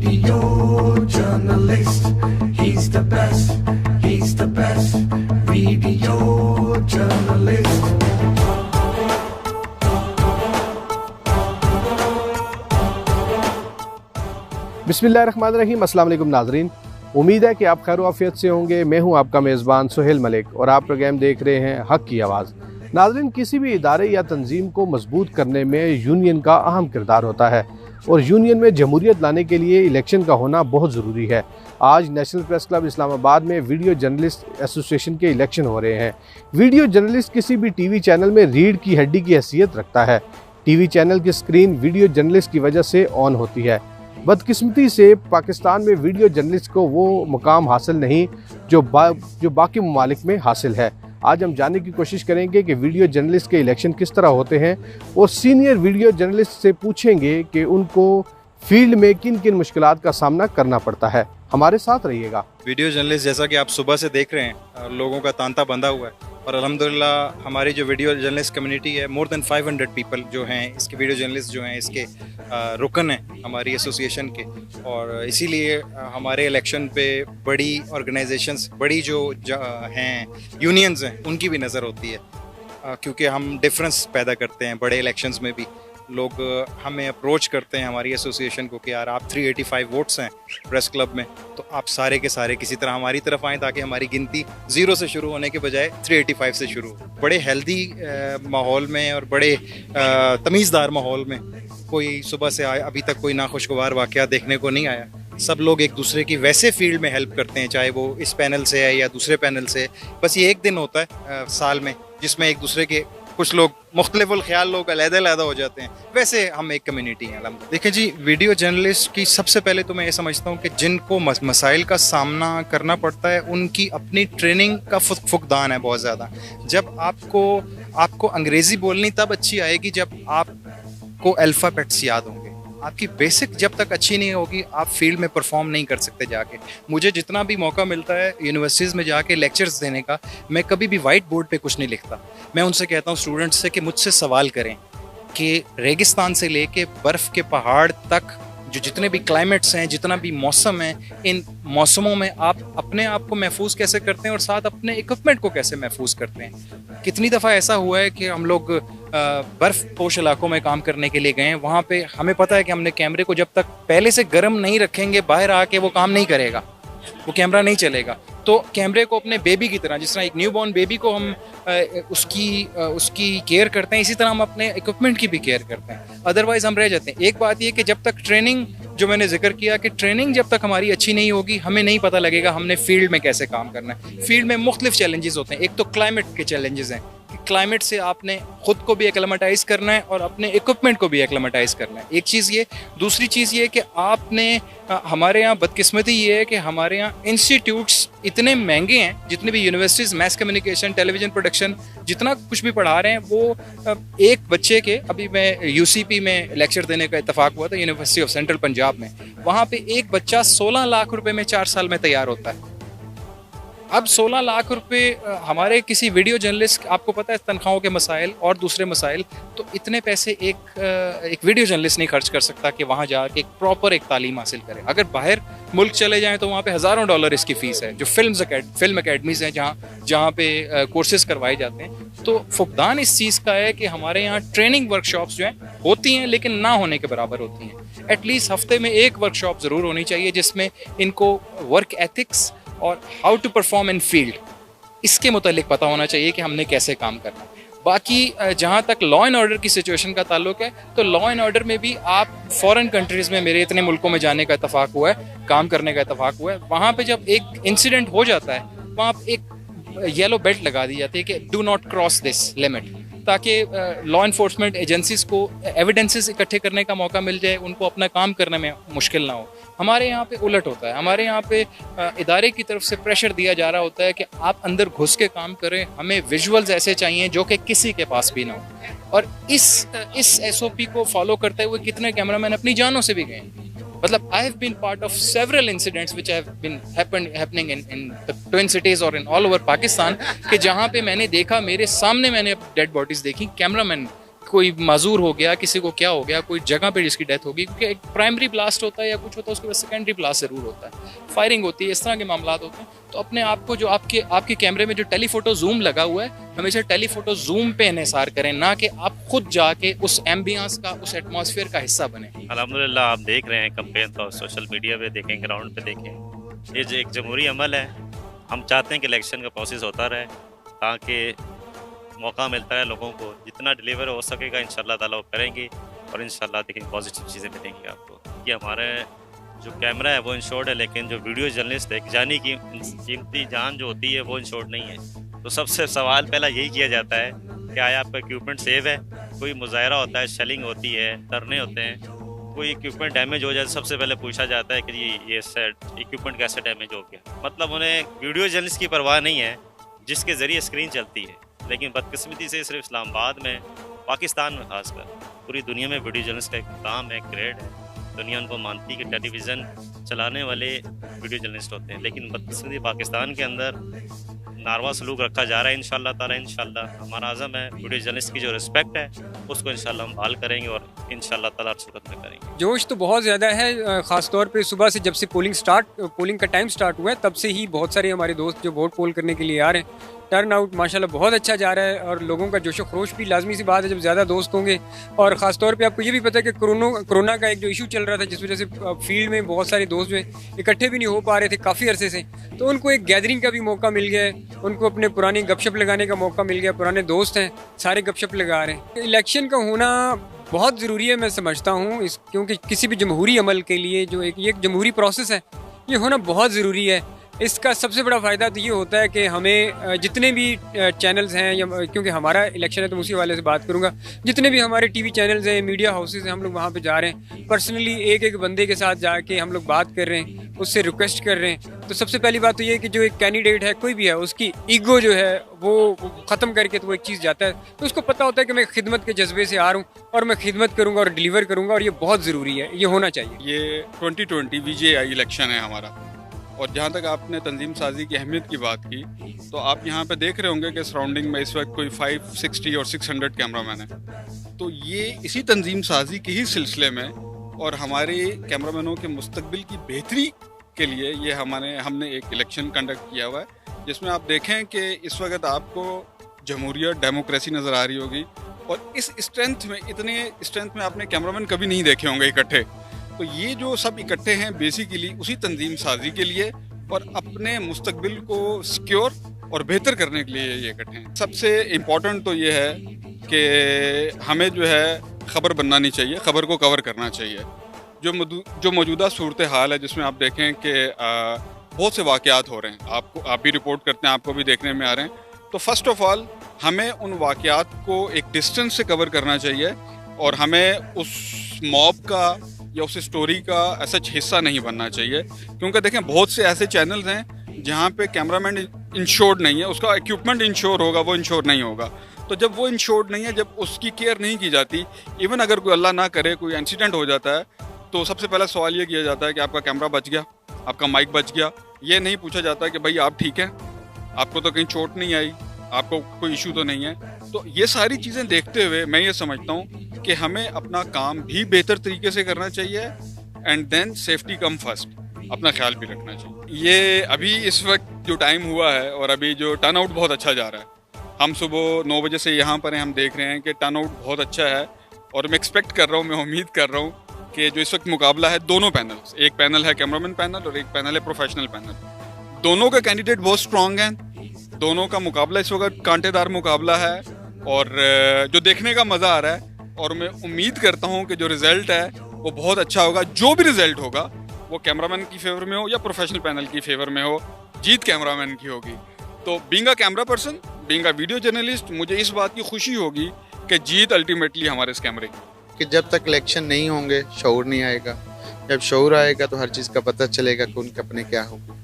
video journalist. He's the best, he's the best video journalist. बिस्मिल्लाहिर्रहमानिर्रहीम। अस्सलाम वालेकुम नाज़रीन, उम्मीद है कि आप खैर आफियत से होंगे। मैं हूं आपका मेज़बान सुहेल मलिक और आप प्रोग्राम देख रहे हैं हक़ की आवाज़। नाज़रीन, किसी भी इदारे या तंजीम को मजबूत करने में यूनियन का अहम किरदार होता है और यूनियन में जमहूरियत लाने के लिए इलेक्शन का होना बहुत ज़रूरी है। आज नेशनल प्रेस क्लब इस्लामाबाद में वीडियो जर्नलिस्ट एसोसिएशन के इलेक्शन हो रहे हैं। वीडियो जर्नलिस्ट किसी भी टीवी चैनल में रीढ़ की हड्डी की हैसियत रखता है। टीवी चैनल की स्क्रीन वीडियो जर्नलिस्ट की वजह से ऑन होती है। बदकिस्मती से पाकिस्तान में वीडियो जर्नलिस्ट को वो मुकाम हासिल नहीं जो बाकी ममालिक में हासिल है। आज हम जानने की कोशिश करेंगे कि वीडियो जर्नलिस्ट के इलेक्शन किस तरह होते हैं और सीनियर वीडियो जर्नलिस्ट से पूछेंगे कि उनको फील्ड में किन किन मुश्किलात का सामना करना पड़ता है। हमारे साथ रहिएगा। वीडियो जर्नलिस्ट जैसा कि आप सुबह से देख रहे हैं, लोगों का तांता बंधा हुआ है और अल्हम्दुलिल्लाह हमारी जो वीडियो जर्नलिस्ट कम्युनिटी है, मोर देन 500 पीपल जो हैं इसके वीडियो जर्नलिस्ट जो हैं इसके रुकन हैं हमारी एसोसिएशन के। और इसीलिए हमारे इलेक्शन पे बड़ी ऑर्गेनाइजेशंस, बड़ी जो हैं यूनियंस हैं, उनकी भी नज़र होती है, क्योंकि हम डिफरेंस पैदा करते हैं। बड़े इलेक्शंस में भी लोग हमें अप्रोच करते हैं हमारी एसोसिएशन को कि यार आप 385 वोट्स हैं प्रेस क्लब में, तो आप सारे के सारे किसी तरह हमारी तरफ आएँ ताकि हमारी गिनती 0 से शुरू होने के बजाय 385 से शुरू हो। बड़े हेल्दी माहौल में और बड़े तमीज़दार माहौल में कोई सुबह से अभी तक कोई नाखुशगवार वाक़या देखने को नहीं आया। सब लोग एक दूसरे की वैसे फील्ड में हेल्प करते हैं, चाहे वो इस पैनल से है या दूसरे पैनल से। बस ये एक दिन होता है साल में जिसमें एक दूसरे के कुछ लोग मुख्तलिफुल ख्याल लोग अलग-अलग हो जाते हैं, वैसे हम एक कम्युनिटी हैं। देखिए जी, वीडियो जर्नलिस्ट की सबसे पहले तो मैं ये समझता हूँ कि जिनको मसाइल का सामना करना पड़ता है उनकी अपनी ट्रेनिंग का फुकदान है बहुत ज़्यादा। जब आपको अंग्रेज़ी बोलनी तब अच्छी आएगी जब आपको अल्फ़ाबेट्स याद होंगे। आपकी बेसिक जब तक अच्छी नहीं होगी आप फील्ड में परफॉर्म नहीं कर सकते जाके। मुझे जितना भी मौका मिलता है यूनिवर्सिटीज़ में जाके लेक्चर्स देने का, मैं कभी भी वाइट बोर्ड पे कुछ नहीं लिखता। मैं उनसे कहता हूँ स्टूडेंट्स से कि मुझसे सवाल करें कि रेगिस्तान से लेके बर्फ़ के पहाड़ तक जो जितने भी क्लाइमेट्स हैं, जितना भी मौसम है, इन मौसमों में आप अपने आप को महफूज कैसे करते हैं और साथ अपने इक्विपमेंट को कैसे महफूज करते हैं। कितनी दफ़ा ऐसा हुआ है कि हम लोग बर्फ़ पोश इलाकों में काम करने के लिए गए हैं, वहाँ पे हमें पता है कि हमने कैमरे को जब तक पहले से गर्म नहीं रखेंगे बाहर आके वो काम नहीं करेगा, वो कैमरा नहीं चलेगा। तो कैमरे को अपने बेबी की तरह, जिस तरह एक न्यूबॉर्न बेबी को हम उसकी केयर करते हैं, इसी तरह हम अपने इक्विपमेंट की भी केयर करते हैं, अदरवाइज हम रह जाते हैं। एक बात ये कि जब तक ट्रेनिंग, जो मैंने जिक्र किया कि ट्रेनिंग जब तक हमारी अच्छी नहीं होगी हमें नहीं पता लगेगा हमने फील्ड में कैसे काम करना है। फील्ड में मुख्तलिफ चैलेंजेस होते हैं। एक तो क्लाइमेट के चैलेंजेस हैं कि क्लाइमेट से आपने खुद को भी एक्लेमेटाइज करना है और अपने इक्विपमेंट को भी एक्लेमेटाइज करना है। एक चीज़ ये। दूसरी चीज़ ये कि आपने हमारे यहाँ बदकिस्मती ये है कि हमारे यहाँ इंस्टीट्यूट्स इतने महंगे हैं, जितने भी universities mess communication, television production, जितना कुछ भी पढ़ा रहे हैं वो एक बच्चे के, अभी मैं यूसीपी में लेक्चर देने का इत्तेफाक हुआ था यूनिवर्सिटी ऑफ सेंट्रल पंजाब में, वहाँ पे एक बच्चा 16 लाख रुपए में 4 साल में तैयार होता है। अब 16 लाख रुपए हमारे किसी वीडियो जर्नलिस्ट, आपको पता है तनख्वाहों के मसाइल और दूसरे मसाइल, तो इतने पैसे एक वीडियो जर्नलिस्ट नहीं खर्च कर सकता कि वहाँ जाके एक प्रॉपर एक तालीम हासिल करे। अगर बाहर मुल्क चले जाएं तो वहाँ पे हज़ारों डॉलर इसकी फ़ीस है। जो फिल्म अकेडमीज़ हैं जहाँ पे कोर्सेज करवाए जाते हैं, तो फुकदान इस चीज़ का है कि हमारे यहाँ ट्रेनिंग वर्कशॉप्स जो हैं होती हैं लेकिन ना होने के बराबर होती हैं। एटलीस्ट हफ्ते में एक वर्कशॉप ज़रूर होनी चाहिए जिसमें इनको वर्क एथिक्स और how to perform in field, इसके मुतालिक पता होना चाहिए कि हमने कैसे काम करना है। बाकी जहाँ तक लॉ एंड ऑर्डर की सिचुएशन का ताल्लुक है, तो लॉ एंड ऑर्डर में भी आप फॉरेन कंट्रीज़ में, मेरे इतने मुल्कों में जाने का इत्तफाक हुआ है, काम करने का इत्तफाक हुआ है, वहाँ पे जब एक इंसिडेंट हो जाता है वहाँ एक येलो बेल्ट लगा दी जाती है कि do not cross this limit, ताकि लॉ इन्फोर्समेंट एजेंसीज को एविडेंसेस इकट्ठे करने का मौका मिल जाए, उनको अपना काम करने में मुश्किल ना हो। हमारे यहाँ पे उलट होता है। हमारे यहाँ पे इदारे की तरफ से प्रेशर दिया जा रहा होता है कि आप अंदर घुस के काम करें, हमें विजुअल्स ऐसे चाहिए जो कि किसी के पास भी ना हो। और इस एसओपी को फॉलो करते हुए कितने कैमरामैन अपनी जानों से भी गए। मतलब I have been part of several incidents which have been happening in the twin cities और in all over Pakistan, कि जहाँ पे मैंने देखा, मेरे सामने मैंने डेड बॉडीज देखी कैमरामैन कोई माजूर हो गया, किसी को क्या हो गया, कोई जगह पे जिसकी डेथ होगी, क्योंकि एक प्राइमरी ब्लास्ट होता है या कुछ होता है, उसके बाद सेकेंडरी ब्लास्ट ज़रूर होता है, फायरिंग होती है, इस तरह के मामला होते हैं। तो अपने आप को जो आपके कैमरे में जो टेलीफोटो जूम लगा हुआ है, हमेशा टेलीफोटो जूम पे इन्हिसार करें, ना कि आप खुद जाके उस एम्बियंस का, उस एटमॉस्फेयर का हिस्सा बने। अल्हम्दुलिल्लाह आप देख रहे हैं कंपेन तो सोशल मीडिया पे देखें, ग्राउंड पे देखें, ये जो एक जमहूरी अमल है, हम चाहते हैं कि इलेक्शन का प्रोसेस होता रहे ताकि मौका मिलता है लोगों को, जितना डिलीवर हो सकेगा इंशाल्लाह ताला वो करेंगे और इंशाल्लाह देखेंगे पॉजिटिव चीज़ें मिलेंगी आपको। कि हमारे जो कैमरा है वो इंश्योर्ड है, लेकिन जो वीडियो जर्नलिस्ट है जानी की कीमती जान जो होती है वो इंश्योर्ड नहीं है। तो सबसे सवाल पहला यही किया जाता है कि आया आपका इक्विपमेंट सेव है। कोई मुजाहरा होता है, शेलिंग होती है, धरने होते हैं, कोई इक्विपमेंट डैमेज हो जाए तो सबसे पहले पूछा जाता है कि ये इक्विपमेंट कैसे डैमेज हो गया। मतलब उन्हें वीडियो जर्नलिस्ट की परवाह नहीं है जिसके ज़रिए स्क्रीन चलती है, लेकिन बदकिस्मती से सिर्फ इस्लामाबाद में, पाकिस्तान में खासकर, पूरी दुनिया में वीडियो जर्नलिस्ट का एक काम है, ग्रेड है। दुनिया उनको मानती है कि टेलीविज़न चलाने वाले वीडियो जर्नलिस्ट होते हैं, लेकिन बदकिस्मती पाकिस्तान के अंदर नारवा सलूक रखा जा रहा है। इंशाल्लाह ताला इंशाल्लाह हमारा आज़म है वीडियो जर्नलिस्ट की जो रिस्पेक्ट है उसको इंशाल्लाह हम बहाल करेंगे और इंशाल्लाह ताला हर सूरत में करेंगे। जोश तो बहुत ज़्यादा है, ख़ास तौर पे सुबह से जब से पोलिंग का टाइम स्टार्ट हुआ है तब से ही बहुत सारे हमारे दोस्त जो वोट पोल करने के लिए आ रहे हैं। टर्न आउट माशाल्लाह बहुत अच्छा जा रहा है और लोगों का जोशो खरोश भी लाजमी सी बात है जब ज़्यादा दोस्त होंगे। और ख़ास तौर पे आपको ये भी पता है कि कोरोना का एक जो इशू चल रहा था जिस वजह से फील्ड में बहुत सारे दोस्त जो हैं इकट्ठे भी नहीं हो पा रहे थे काफ़ी अरसे से, तो उनको एक गैदरिंग का भी मौका मिल गया है, उनको अपने पुरानी गपशप लगाने का मौका मिल गया। पुराने दोस्त हैं, सारे गपशप लगा रहे हैं। इलेक्शन का होना बहुत ज़रूरी है मैं समझता हूँ, क्योंकि किसी भी जमहूरी अमल के लिए जो एक जमहूरी प्रोसेस है ये होना बहुत ज़रूरी है। इसका सबसे बड़ा फ़ायदा तो ये होता है कि हमें जितने भी चैनल्स हैं, या क्योंकि हमारा इलेक्शन है तो उसी वाले से बात करूँगा, जितने भी हमारे टीवी चैनल्स हैं, मीडिया हाउसेस हैं, हम लोग वहाँ पे जा रहे हैं, पर्सनली एक एक बंदे के साथ जाके हम लोग बात कर रहे हैं, उससे रिक्वेस्ट कर रहे हैं। तो सबसे पहली बात तो ये है कि जो एक कैंडिडेट है कोई भी है, उसकी ईगो जो है वो ख़त्म करके तो वो एक चीज़ जाता है, तो उसको पता होता है कि मैं खिदमत के जज्बे से आ रहा हूँ और मैं खिदमत करूँगा और डिलीवर करूँगा, और ये बहुत ज़रूरी है, ये होना चाहिए। ये 2020 VJI इलेक्शन है हमारा। और जहाँ तक आपने तंजीम साजी की अहमियत की बात की, तो आप यहाँ पे देख रहे होंगे कि सराउंडिंग में इस वक्त कोई 560 और 600 कैमरामैन है। तो ये इसी तंजीम साजी के ही सिलसिले में और हमारे कैमरामैनों के मुस्तकबिल की बेहतरी के लिए ये हमने एक इलेक्शन कंडक्ट किया हुआ है, जिसमें आप देखें कि इस वक्त आपको जमहूरियत, डेमोक्रेसी नज़र आ रही होगी। और इस स्ट्रेंथ में आपने कैमरामैन कभी नहीं देखे होंगे इकट्ठे। तो ये जो सब इकट्ठे हैं बेसिकली उसी तंजीम साजी के लिए और अपने मुस्तकबिल को सिक्योर और बेहतर करने के लिए ये इकट्ठे हैं। सबसे इम्पोर्टेंट तो ये है कि हमें जो है ख़बर बनना नहीं चाहिए, ख़बर को कवर करना चाहिए। जो मौजूदा सूरत हाल है जिसमें आप देखें कि बहुत से वाक़यात हो रहे हैं, आप भी रिपोर्ट करते हैं, आपको भी देखने में आ रहे हैं। तो फर्स्ट ऑफ ऑल हमें उन वाक़यात को एक डिस्टेंस से कवर करना चाहिए और हमें उस मॉब का या उस स्टोरी का ऐसा हिस्सा नहीं बनना चाहिए। क्योंकि देखें बहुत से ऐसे चैनल्स हैं जहाँ पे कैमरामैन इंश्योर्ड नहीं है, उसका इक्विपमेंट इंश्योर होगा, वो इंश्योर नहीं होगा। तो जब वो इंश्योर्ड नहीं है, जब उसकी केयर नहीं की जाती, इवन अगर कोई अल्लाह ना करे कोई इंसिडेंट हो जाता है, तो सबसे पहला सवाल ये किया जाता है कि आपका कैमरा बच गया, आपका माइक बच गया। ये नहीं पूछा जाता कि भाई आप ठीक हैं, आपको तो कहीं चोट नहीं आई, आपको कोई इशू तो नहीं है। तो ये सारी चीज़ें देखते हुए मैं ये समझता हूँ कि हमें अपना काम भी बेहतर तरीके से करना चाहिए and then safety come first, अपना ख्याल भी रखना चाहिए। ये अभी इस वक्त जो टाइम हुआ है और अभी जो टर्न आउट बहुत अच्छा जा रहा है, हम सुबह 9 बजे से यहाँ पर हैं, हम देख रहे हैं कि टर्न आउट बहुत अच्छा है और मैं एक्सपेक्ट कर रहा हूँ, मैं उम्मीद कर रहा हूँ कि जो इस वक्त मुकाबला है दोनों पैनल्स, एक पैनल है कैमरामैन पैनल और एक पैनल है प्रोफेशनल पैनल, दोनों का कैंडिडेट बहुत स्ट्रॉन्ग हैं, दोनों का मुकाबला इस वक्त कांटेदार मुकाबला है और जो देखने का मज़ा आ रहा है। और मैं उम्मीद करता हूँ कि जो रिज़ल्ट है वो बहुत अच्छा होगा। जो भी रिज़ल्ट होगा वो कैमरामैन की फेवर में हो या प्रोफेशनल पैनल की फेवर में हो, जीत कैमरामैन की होगी। तो being a camera person, being a video journalist, मुझे इस बात की खुशी होगी कि जीत अल्टीमेटली हमारे इस कैमरे की। कि जब तक इलेक्शन नहीं होंगे शऊर नहीं आएगा, जब शऊर आएगा तो हर चीज़ का पता चलेगा कि उनके अपने क्या हुकूक।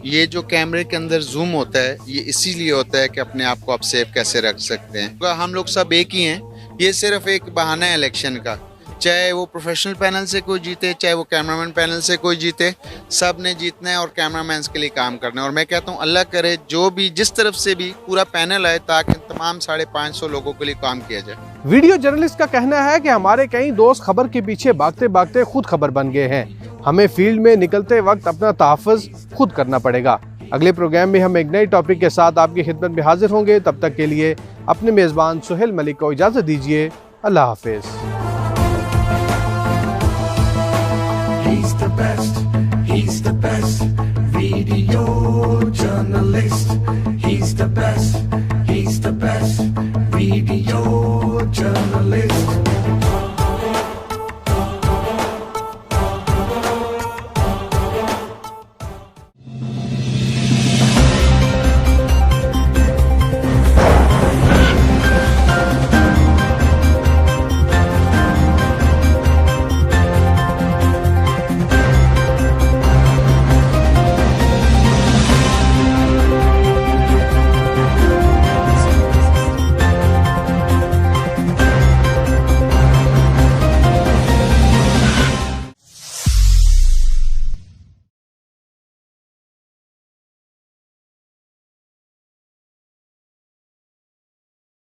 ये जो कैमरे के अंदर जूम होता है ये इसीलिए होता है कि अपने आप को आप सेफ कैसे रख सकते हैं। हम लोग सब एक ही हैं, ये सिर्फ एक बहाना है इलेक्शन का चाहे वो प्रोफेशनल पैनल से कोई जीते, चाहे वो कैमरामैन पैनल से कोई जीते, सब ने जीतना है और कैमरामैन के लिए काम करना है। और मैं कहता हूँ अल्लाह करे जो भी जिस तरफ से भी पूरा पैनल आए ताकि तमाम 550 लोगों के लिए काम किया जाए। वीडियो जर्नलिस्ट का कहना है कि हमारे कई दोस्त खबर के पीछे भागते भागते खुद खबर बन गए हैं। हमें फील्ड में निकलते वक्त अपना तहफ़्फ़ुज़ खुद करना पड़ेगा। अगले प्रोग्राम में हम एक नए टॉपिक के साथ आपकी खिदमत में हाजिर होंगे। तब तक के लिए अपने मेज़बान सुहेल मलिक को इजाज़त दीजिए। अल्लाह हाफिज़। He's the best, he's the best video journalist. He's the best, he's the best video journalist.